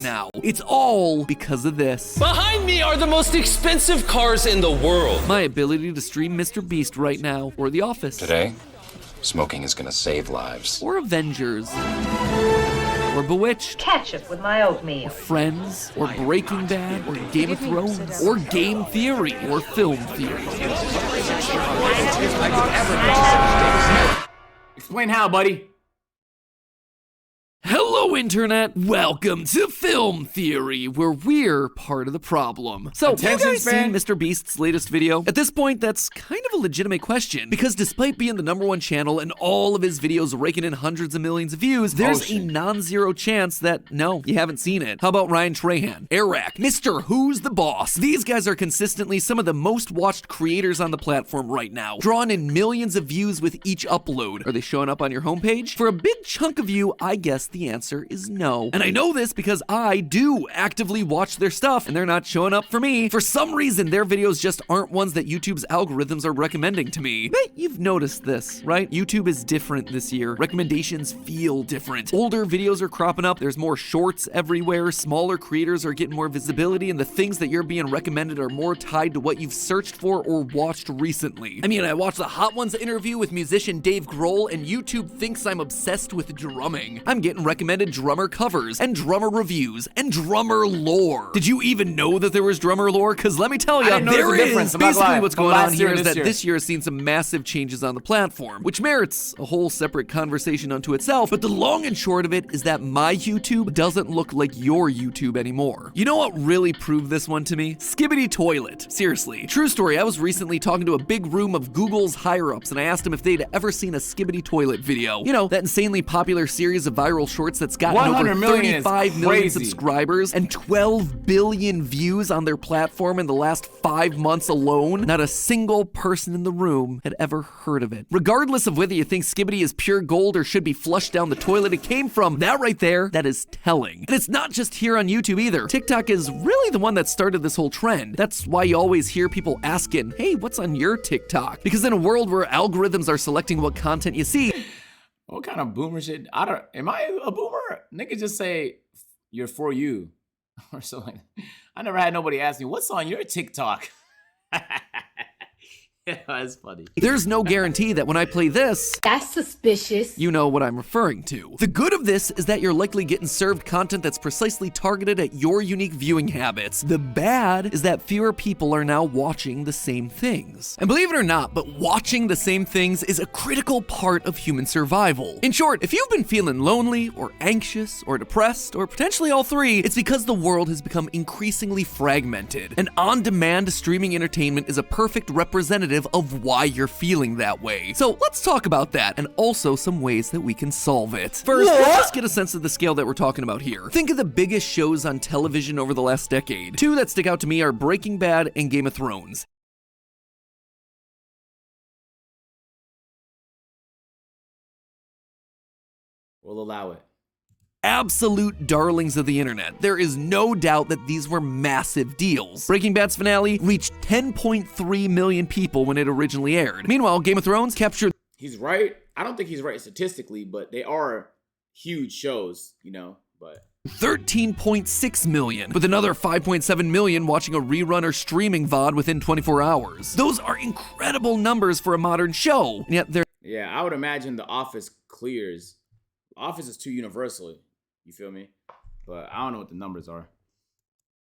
now. It's all because of this. Behind me are the most expensive cars in the world. My ability to stream Mr. Beast right now, or The Office. Today, smoking is gonna save lives. Or Avengers. Or Bewitched. Ketchup with my oatmeal. Friends, or Breaking Bad, or Game of Thrones, or Game Theory, or Film Theory. Explain how, buddy. Hello, Internet! Welcome to Film Theory, where we're part of the problem. So, have you guys seen Mr. Beast's latest video? At this point, that's kind of a legitimate question, because despite being the #1 channel and all of his videos raking in hundreds of millions of views, there's a non-zero chance that, no, you haven't seen it. How about Ryan Trahan, Eric, Mr. Who's the Boss? These guys are consistently some of the most watched creators on the platform right now, drawing in millions of views with each upload. Are they showing up on your homepage? For a big chunk of you, I guess the answer is no. And I know this because I do actively watch their stuff, and they're not showing up for me. For some reason, their videos just aren't ones that YouTube's algorithms are recommending to me. Bet you've noticed this, right? YouTube is different this year. Recommendations feel different. Older videos are cropping up, there's more shorts everywhere, smaller creators are getting more visibility, and the things that you're being recommended are more tied to what you've searched for or watched recently. I mean, I watched the Hot Ones interview with musician Dave Grohl, and YouTube thinks I'm obsessed with drumming. I'm getting recommended drummer covers and drummer reviews and drummer lore. Did you even know that there was drummer lore? Because let me tell you, there is. Basically what's going on here is that this year has seen some massive changes on the platform, which merits a whole separate conversation unto itself. But the long and short of it is that my YouTube doesn't look like your YouTube anymore. You know what really proved this one to me? Skibidi Toilet. Seriously. True story, I was recently talking to a big room of Google's higher-ups, and I asked them if they'd ever seen a Skibidi Toilet video. You know, that insanely popular series of viral shorts that's gotten over 35 million subscribers and 12 billion views on their platform in the last 5 months alone. Not a single person in the room had ever heard of it. Regardless of whether you think Skibidi is pure gold or should be flushed down the toilet it came from, that right there, that is telling. And it's not just here on YouTube either. TikTok is really the one that started this whole trend. That's why you always hear people asking, hey, what's on your TikTok? Because in a world where algorithms are selecting what content you see, what kind of boomer shit? Am I a boomer? Niggas just say you're for you or something. I never had nobody ask me, what's on your TikTok? Yeah, that's funny. There's no guarantee that when I play this, That's suspicious. you know what I'm referring to. The good of this is that you're likely getting served content that's precisely targeted at your unique viewing habits. The bad is that fewer people are now watching the same things. And believe it or not, but watching the same things is a critical part of human survival. In short, if you've been feeling lonely or anxious or depressed or potentially all three, it's because the world has become increasingly fragmented. And on-demand streaming entertainment is a perfect representative of why you're feeling that way. So let's talk about that and also some ways that we can solve it. First, let's just get a sense of the scale that we're talking about here. Think of the biggest shows on television over the last decade. Two that stick out to me are Breaking Bad and Game of Thrones. We'll allow it. Absolute darlings of the internet. There is no doubt that these were massive deals. Breaking Bad's finale reached 10.3 million people when it originally aired. Meanwhile, Game of Thrones captured... He's right. I don't think he's right statistically, but they are huge shows, you know, but... 13.6 million, with another 5.7 million watching a rerun or streaming VOD within 24 hours. Those are incredible numbers for a modern show, and yet they're... Yeah, I would imagine The Office clears. The Office is too universal. You feel me? But I don't know what the numbers are.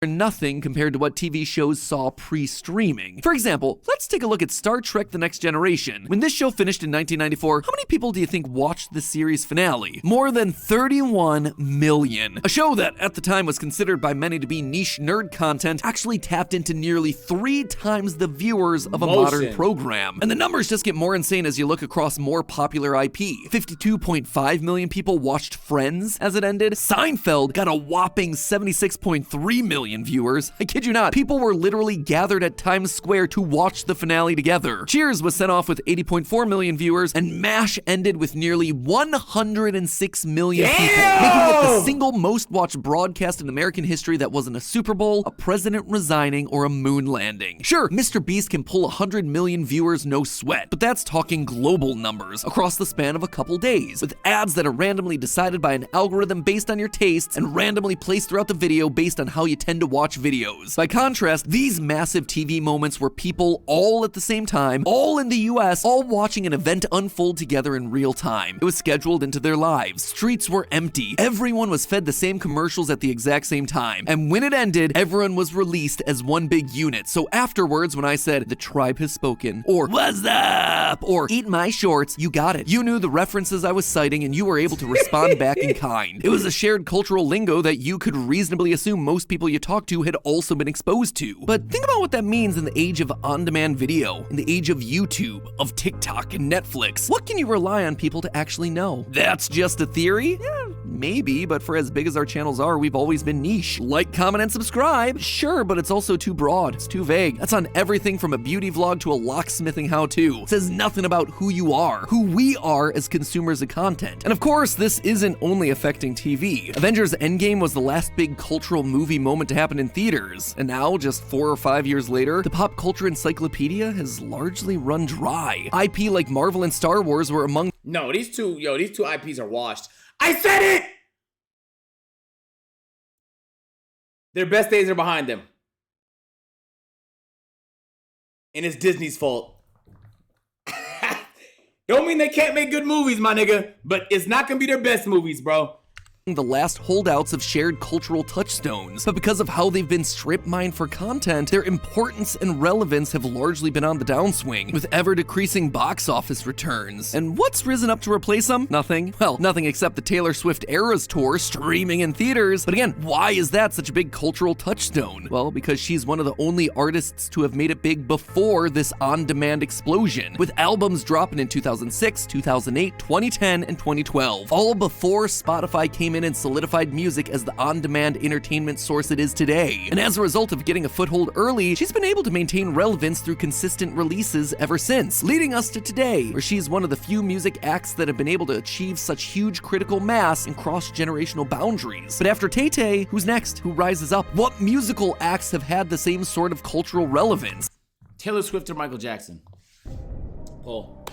Nothing compared to what TV shows saw pre-streaming. For example, let's take a look at Star Trek: The Next Generation. When this show finished in 1994, how many people do you think watched the series finale? More than 31 million. A show that, at the time, was considered by many to be niche nerd content actually tapped into nearly 3 times the viewers of a modern program. And the numbers just get more insane as you look across more popular IP. 52.5 million people watched Friends as it ended. Seinfeld got a whopping 76.3 million. million viewers. I kid you not, people were literally gathered at Times Square to watch the finale together. Cheers was sent off with 80.4 million viewers, and MASH ended with nearly 106 million people, making it the single most watched broadcast in American history that wasn't a Super Bowl, a president resigning, or a moon landing. Sure, Mr. Beast can pull 100 million viewers no sweat, but that's talking global numbers across the span of a couple days, with ads that are randomly decided by an algorithm based on your tastes and randomly placed throughout the video based on how you tend to watch videos. By contrast, these massive TV moments were people all at the same time, all in the US, all watching an event unfold together in real time. It was scheduled into their lives. Streets were empty. Everyone was fed the same commercials at the exact same time. And when it ended, everyone was released as one big unit. So afterwards, when I said, "The tribe has spoken," or "What's up?" or "Eat my shorts," you got it. You knew the references I was citing and you were able to respond back in kind. It was a shared cultural lingo that you could reasonably assume most people you talk to had also been exposed to. But think about what that means in the age of on-demand video, in the age of YouTube, of TikTok and Netflix. What can you rely on people to actually know? That's just a theory? Yeah, maybe, but for as big as our channels are, we've always been niche. Like, comment, and subscribe. Sure, but it's also too broad. It's too vague. That's on everything from a beauty vlog to a locksmithing how-to. It says nothing about who you are, who we are as consumers of content. And of course, this isn't only affecting TV. Avengers Endgame was the last big cultural movie moment to happen in theaters. And now, just 4 or 5 years later, the pop culture encyclopedia has largely run dry. IP like Marvel and Star Wars were among— No, these two IPs are washed. I said it! Their best days are behind them. And it's Disney's fault. Don't mean they can't make good movies, my nigga, but it's not gonna be their best movies, bro. The last holdouts of shared cultural touchstones, but because of how they've been strip mined for content, their importance and relevance have largely been on the downswing, with ever-decreasing box office returns. And what's risen up to replace them? Nothing. Well, nothing except the Taylor Swift Eras Tour streaming in theaters. But again, why is that such a big cultural touchstone? Well, because she's one of the only artists to have made it big before this on-demand explosion, with albums dropping in 2006, 2008, 2010, and 2012, all before Spotify came in and solidified music as the on-demand entertainment source it is today. And as a result of getting a foothold early, she's been able to maintain relevance through consistent releases ever since, leading us to today, where she's one of the few music acts that have been able to achieve such huge critical mass and cross-generational boundaries. But after Tay-Tay, who's next? Who rises up? What musical acts have had the same sort of cultural relevance? Taylor Swift or Michael Jackson? Poll.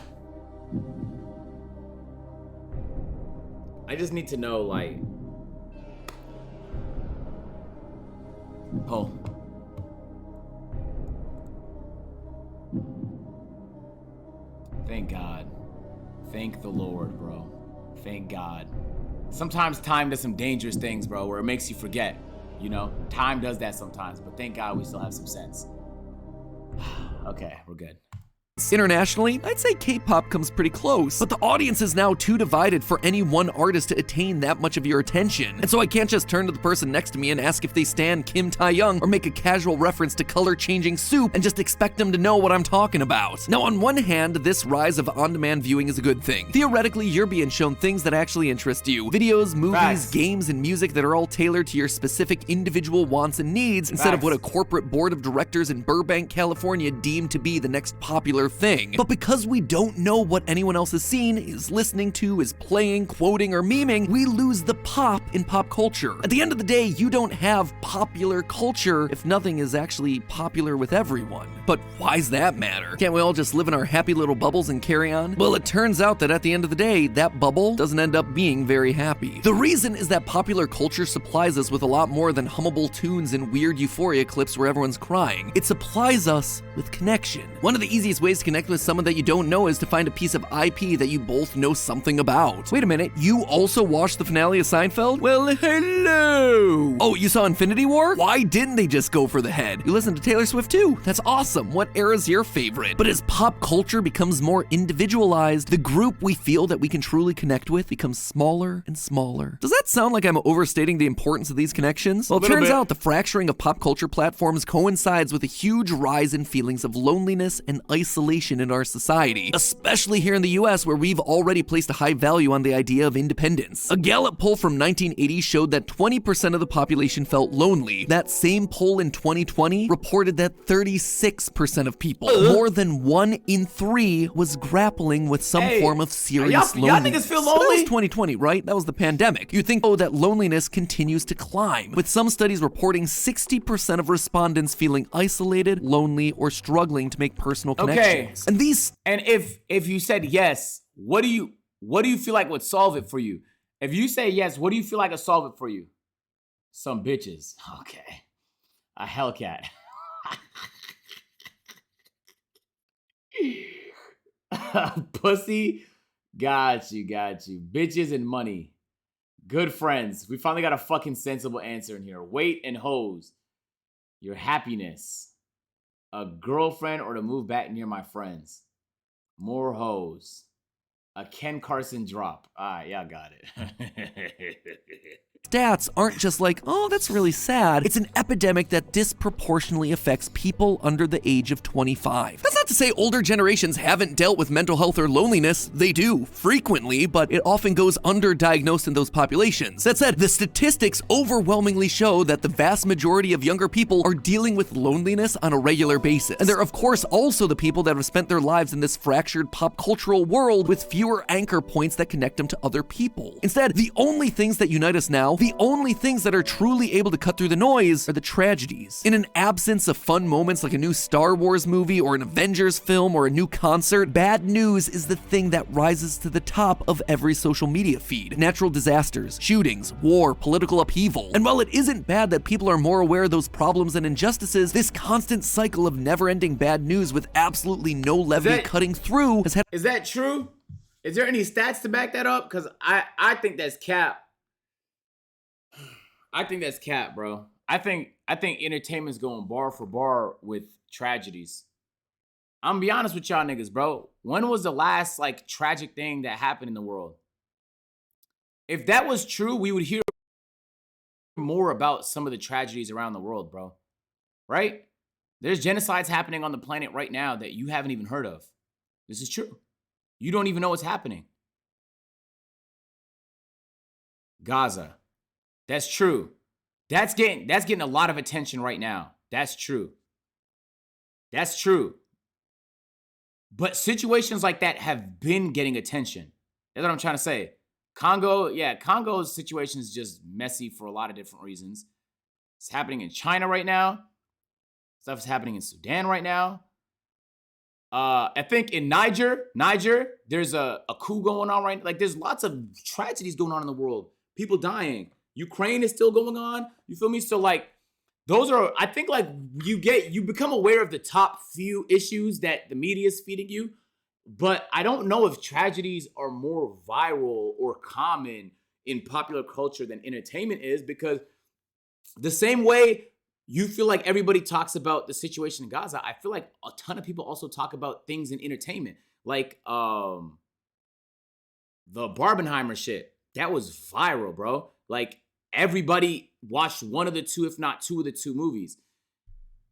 I just need to know, like, poll. Thank God. Thank the Lord, bro. Thank God. Sometimes time does some dangerous things, bro, where it makes you forget. You know, time does that sometimes, but thank God we still have some sense. Okay, we're good. Internationally, I'd say K-pop comes pretty close, but the audience is now too divided for any one artist to attain that much of your attention. And so I can't just turn to the person next to me and ask if they stan Kim Tae-young or make a casual reference to color-changing soup and just expect them to know what I'm talking about. Now, on one hand, this rise of on-demand viewing is a good thing. Theoretically, you're being shown things that actually interest you. Videos, movies, Facts. games, and music that are all tailored to your specific individual wants and needs instead of what a corporate board of directors in Burbank, California deemed to be the next popular thing. But because we don't know what anyone else has seen, is listening to, is playing, quoting, or memeing, we lose the pop in pop culture. At the end of the day, you don't have popular culture if nothing is actually popular with everyone. But why's that matter? Can't we all just live in our happy little bubbles and carry on? Well, it turns out that at the end of the day, that bubble doesn't end up being very happy. The reason is that popular culture supplies us with a lot more than hummable tunes and weird Euphoria clips where everyone's crying. It supplies us with connection. One of the easiest ways to connect with someone that you don't know is to find a piece of IP that you both know something about. Wait a minute, you also watched the finale of Seinfeld? Well, hello! Oh, you saw Infinity War? Why didn't they just go for the head? You listened to Taylor Swift too? That's awesome. What era's your favorite? But as pop culture becomes more individualized, the group we feel that we can truly connect with becomes smaller and smaller. Does that sound like I'm overstating the importance of these connections? Well, it turns out the fracturing of pop culture platforms coincides with a huge rise in feelings of loneliness and isolation isolation in our society, especially here in the US where we've already placed a high value on the idea of independence. A Gallup poll from 1980 showed that 20% of the population felt lonely. That same poll in 2020 reported that 36% of people, more than 1 in 3, was grappling with some form of serious loneliness. Y'all niggas feel But that was lonely? 2020, right? That was the pandemic. You'd think, that loneliness continues to climb, with some studies reporting 60% of respondents feeling isolated, lonely, or struggling to make personal connections. And these And if you said yes, what do you feel like would solve it for you? If you say yes, what do you feel like would solve it for you? Some bitches. Okay. A Hellcat. Pussy. Got you. Bitches and money. Good friends. We finally got a fucking sensible answer in here. Weight and hoes. Your happiness. A girlfriend or to move back near my friends. More hoes. A Ken Carson drop. All right, y'all got it. stats aren't just like, oh, that's really sad. It's an epidemic that disproportionately affects people under the age of 25. That's not to say older generations haven't dealt with mental health or loneliness. They do, frequently, but it often goes underdiagnosed in those populations. That said, the statistics overwhelmingly show that the vast majority of younger people are dealing with loneliness on a regular basis. And they're, of course, also the people that have spent their lives in this fractured pop cultural world with fewer anchor points that connect them to other people. Instead, the only things that unite us now, the only things that are truly able to cut through the noise, are the tragedies. In an absence of fun moments like a new Star Wars movie or an Avengers film or a new concert, bad news is the thing that rises to the top of every social media feed. Natural disasters, shootings, war, political upheaval. And while it isn't bad that people are more aware of those problems and injustices, this constant cycle of never-ending bad news with absolutely no levity cutting through has had— Is that true? Is there any stats to back that up? Because I think that's cap. I think that's cap, bro. I think entertainment's going bar for bar with tragedies. I'm gonna be honest with y'all niggas, bro. When was the last like tragic thing that happened in the world? If that was true, we would hear more about some of the tragedies around the world, bro. Right? There's genocides happening on the planet right now that you haven't even heard of. This is true. You don't even know what's happening. Gaza. That's true. That's getting a lot of attention right now. That's true. That's true. But situations like that have been getting attention. That's what I'm trying to say. Congo's situation is just messy for a lot of different reasons. It's happening in China right now. Stuff is happening in Sudan right now. I think in Niger, there's a coup going on right now. Like, there's lots of tragedies going on in the world. People dying. Ukraine is still going on. You feel me? So, like, those are, I think, like, you become aware of the top few issues that the media is feeding you. But I don't know if tragedies are more viral or common in popular culture than entertainment is, because the same way you feel like everybody talks about the situation in Gaza, I feel like a ton of people also talk about things in entertainment. Like the Barbenheimer shit. That was viral, bro. Like, everybody watched one of the two, if not two of the two movies.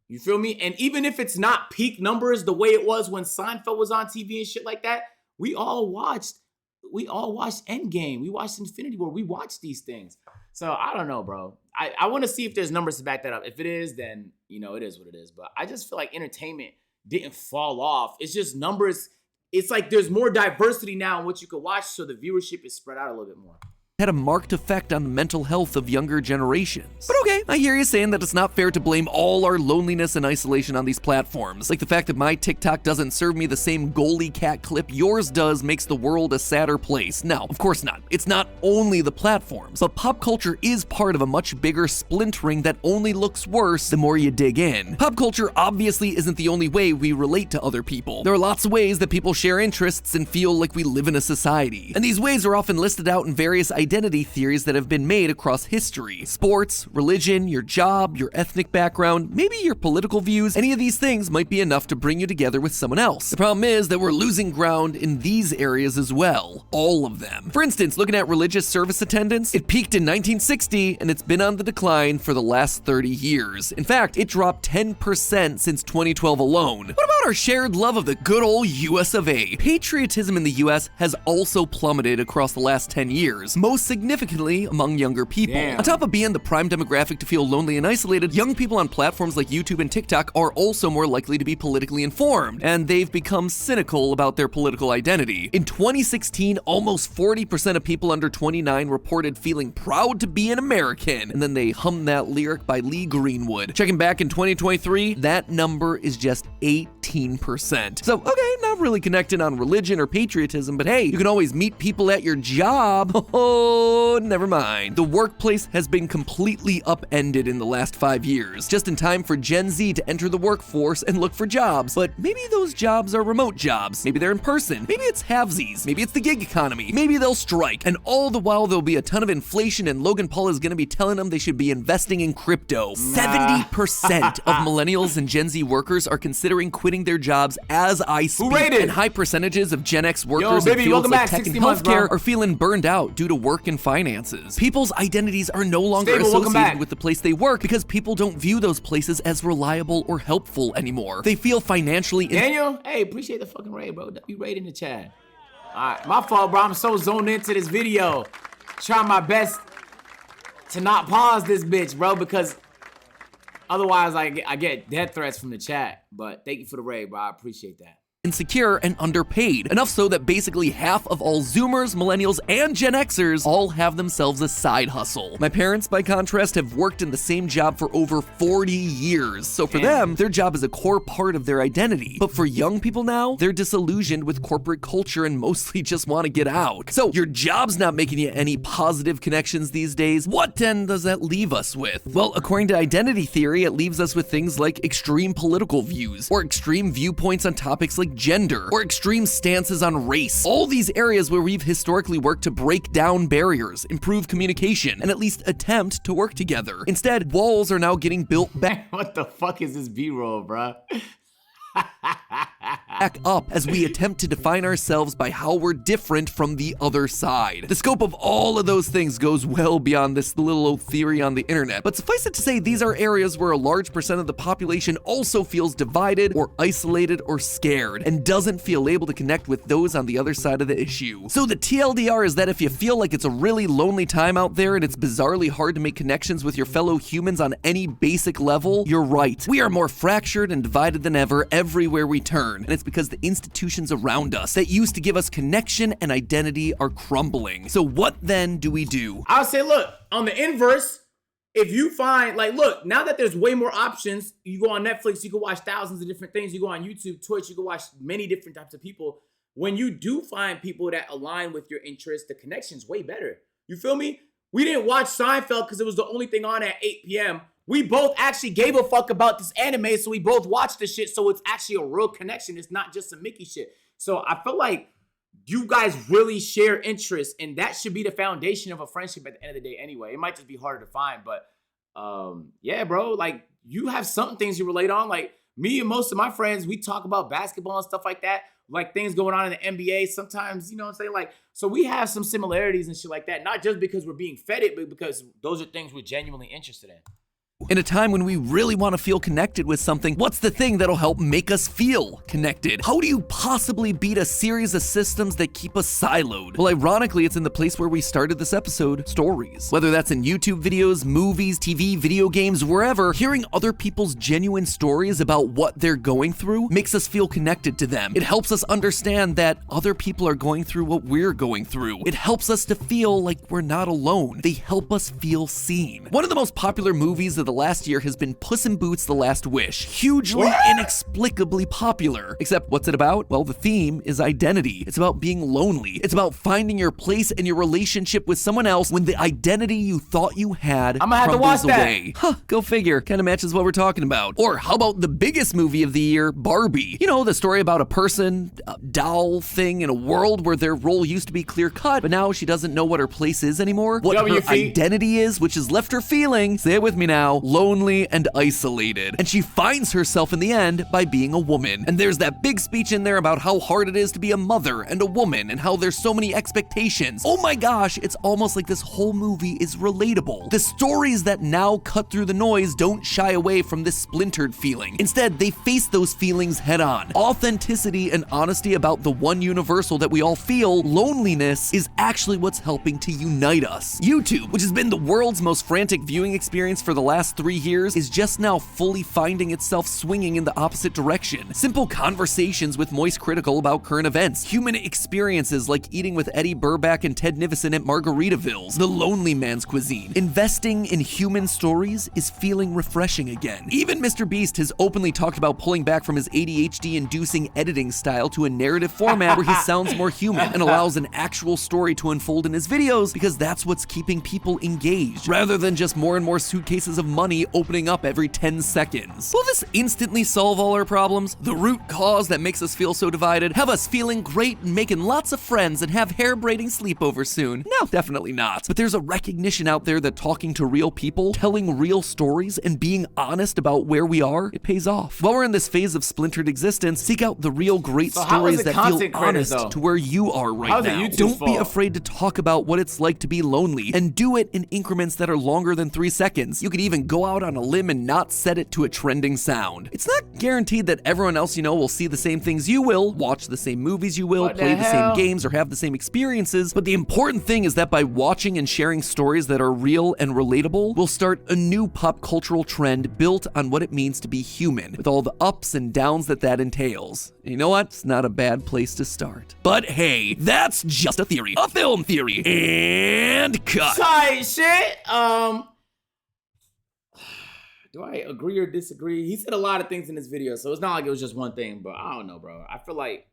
You feel me? And even if it's not peak numbers the way it was when Seinfeld was on TV and shit like that, we all watched Endgame. We watched Infinity War. We watched these things. So I don't know, bro. I want to see if there's numbers to back that up. If it is, then, you know, it is what it is. But I just feel like entertainment didn't fall off. It's just numbers. It's like there's more diversity now in what you can watch, so the viewership is spread out a little bit more. Had a marked effect on the mental health of younger generations. But okay, I hear you saying that it's not fair to blame all our loneliness and isolation on these platforms. Like the fact that my TikTok doesn't serve me the same goalie cat clip yours does makes the world a sadder place. No, of course not. It's not only the platforms, but pop culture is part of a much bigger splintering that only looks worse the more you dig in. Pop culture obviously isn't the only way we relate to other people. There are lots of ways that people share interests and feel like we live in a society. And these ways are often listed out in various identity theories that have been made across history. Sports, religion, your job, your ethnic background, maybe your political views, any of these things might be enough to bring you together with someone else. The problem is that we're losing ground in these areas as well. All of them. For instance, looking at religious service attendance, it peaked in 1960 and it's been on the decline for the last 30 years. In fact, it dropped 10% since 2012 alone. What about our shared love of the good old US of A? Patriotism in the US has also plummeted across the last 10 years, most significantly among younger people. Damn. On top of being the prime demographic to feel lonely and isolated, young people on platforms like YouTube and TikTok are also more likely to be politically informed, and they've become cynical about their political identity. In 2016, almost 40% of people under 29 reported feeling proud to be an American, and then they hummed that lyric by Lee Greenwood. Checking back in 2023, that number is just 18%. So, okay, not really connected on religion or patriotism, but hey, you can always meet people at your job. Oh, never mind. The workplace has been completely upended in the last 5 years, just in time for Gen Z to enter the workforce and look for jobs. But maybe those jobs are remote jobs. Maybe they're in person. Maybe it's halvesies. Maybe it's the gig economy. Maybe they'll strike. And all the while, there'll be a ton of inflation, and Logan Paul is going to be telling them they should be investing in crypto. 70% of millennials and Gen Z workers are considering quitting their jobs as I speak. rated? And high percentages of Gen X workers baby, in fields welcome like back. tech and 60 months, healthcare bro. are feeling burned out due to work and finances. People's identities are no longer Stable, welcome associated back. with the place they work because people don't view those places as reliable or helpful anymore. They feel financially Daniel, hey, appreciate the fucking raid, bro. You raid in the chat. All right, my fault, bro. I'm so zoned into this video. Trying my best to not pause this bitch, bro, because otherwise I get death threats from the chat. But thank you for the raid, bro. I appreciate that. insecure and underpaid. Enough so that basically half of all Zoomers, Millennials, and Gen Xers all have themselves a side hustle. My parents, by contrast, have worked in the same job for over 40 years. So for them, their job is a core part of their identity. But for young people now, they're disillusioned with corporate culture and mostly just want to get out. So your job's not making you any positive connections these days. What then does that leave us with? Well, according to identity theory, it leaves us with things like extreme political views, or extreme viewpoints on topics like gender, or extreme stances on race. All these areas where we've historically worked to break down barriers, improve communication, and at least attempt to work together. Instead, walls are now getting built back What the fuck is this B-roll, bruh? up as we attempt to define ourselves by how we're different from the other side. The scope of all of those things goes well beyond this little old theory on the internet, but suffice it to say, these are areas where a large percent of the population also feels divided or isolated or scared and doesn't feel able to connect with those on the other side of the issue. So the TLDR is that if you feel like it's a really lonely time out there and it's bizarrely hard to make connections with your fellow humans on any basic level, you're right. We are more fractured and divided than ever everywhere we turn, and it's because the institutions around us that used to give us connection and identity are crumbling. So what then do we do? I would say, look, on the inverse, if you find, like, look, now that there's way more options, you go on Netflix, you can watch thousands of different things. You go on YouTube, Twitch, you can watch many different types of people. When you do find people that align with your interests, the connection's way better. You feel me? We didn't watch Seinfeld because it was the only thing on at 8 p.m. We both actually gave a fuck about this anime, so we both watched the shit, so it's actually a real connection. It's not just some Mickey shit. So I feel like you guys really share interests, and that should be the foundation of a friendship at the end of the day anyway. It might just be harder to find, but yeah, bro, like, you have some things you relate on. Like, me and most of my friends, we talk about basketball and stuff like that, like things going on in the NBA sometimes, you know what I'm saying? Like, so we have some similarities and shit like that, not just because we're being fed it, but because those are things we're genuinely interested in. In a time when we really want to feel connected with something, what's the thing that'll help make us feel connected? How do you possibly beat a series of systems that keep us siloed? Well, ironically, it's in the place where we started this episode, stories. Whether that's in YouTube videos, movies, TV, video games, wherever, hearing other people's genuine stories about what they're going through makes us feel connected to them. It helps us understand that other people are going through what we're going through. It helps us to feel like we're not alone. They help us feel seen. One of the most popular movies of of the last year has been Puss in Boots: The Last Wish. Hugely, inexplicably popular. Except what's it about? Well, the theme is identity. It's about being lonely. It's about finding your place in your relationship with someone else when the identity you thought you had I'm gonna have to crumbles watch that. away. Huh, go figure. Kind of matches what we're talking about. Or how about the biggest movie of the year, Barbie? You know, the story about a person, a doll thing in a world where their role used to be clear cut, but now she doesn't know what her place is anymore, what her WF. identity is, which has left her feeling, say it with me now, lonely and isolated. And she finds herself in the end by being a woman. And there's that big speech in there about how hard it is to be a mother and a woman and how there's so many expectations. Oh my gosh, it's almost like this whole movie is relatable. The stories that now cut through the noise don't shy away from this splintered feeling. Instead, they face those feelings head on. Authenticity and honesty about the one universal that we all feel, loneliness, is actually what's helping to unite us. YouTube, which has been the world's most frantic viewing experience for the last 3 years, is just now fully finding itself swinging in the opposite direction. Simple conversations with Moist Critical about current events, human experiences like eating with Eddie Burback and Ted Nivison at Margaritaville's, the lonely man's cuisine. Investing in human stories is feeling refreshing again. Even Mr. Beast has openly talked about pulling back from his ADHD-inducing editing style to a narrative format where he sounds more human and allows an actual story to unfold in his videos because that's what's keeping people engaged, rather than just more and more suitcases of money opening up every 10 seconds. Will this instantly solve all our problems? The root cause that makes us feel so divided? Have us feeling great and making lots of friends and have hair-braiding sleepovers soon? No, definitely not. But there's a recognition out there that talking to real people, telling real stories, and being honest about where we are, it pays off. While we're in this phase of splintered existence, seek out the real great stories that feel honest to where you are right now. Don't be afraid to talk about what it's like to be lonely, and do it in increments that are longer than 3 seconds. You could even go out on a limb and not set it to a trending sound. It's not guaranteed that everyone else you know will see the same things you will, watch the same movies you will, play the same games, or have the same experiences, but the important thing is that by watching and sharing stories that are real and relatable, we'll start a new pop cultural trend built on what it means to be human, with all the ups and downs that entails. And you know what? It's not a bad place to start. But hey, that's just a theory. A film theory. And cut. Tight shit. Do I agree or disagree? He said a lot of things in this video, so it's not like it was just one thing, but I don't know, bro. I feel like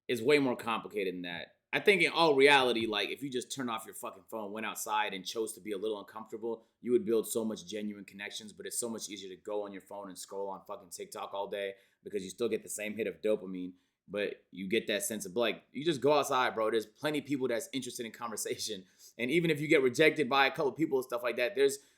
it's way more complicated than that. I think in all reality, like, if you just turn off your fucking phone, went outside, and chose to be a little uncomfortable, you would build so much genuine connections, but it's so much easier to go on your phone and scroll on fucking TikTok all day because you still get the same hit of dopamine, but you get that sense of, like, you just go outside, bro. There's plenty of people that's interested in conversation, and even if you get rejected by a couple people and stuff like that,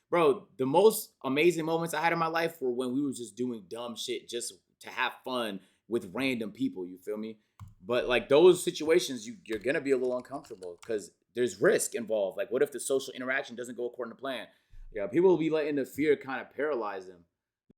bro, the most amazing moments I had in my life were when we were just doing dumb shit just to have fun with random people, you feel me? But like those situations, you're gonna be a little uncomfortable because there's risk involved. Like, what if the social interaction doesn't go according to plan? Yeah, people will be letting the fear kind of paralyze them.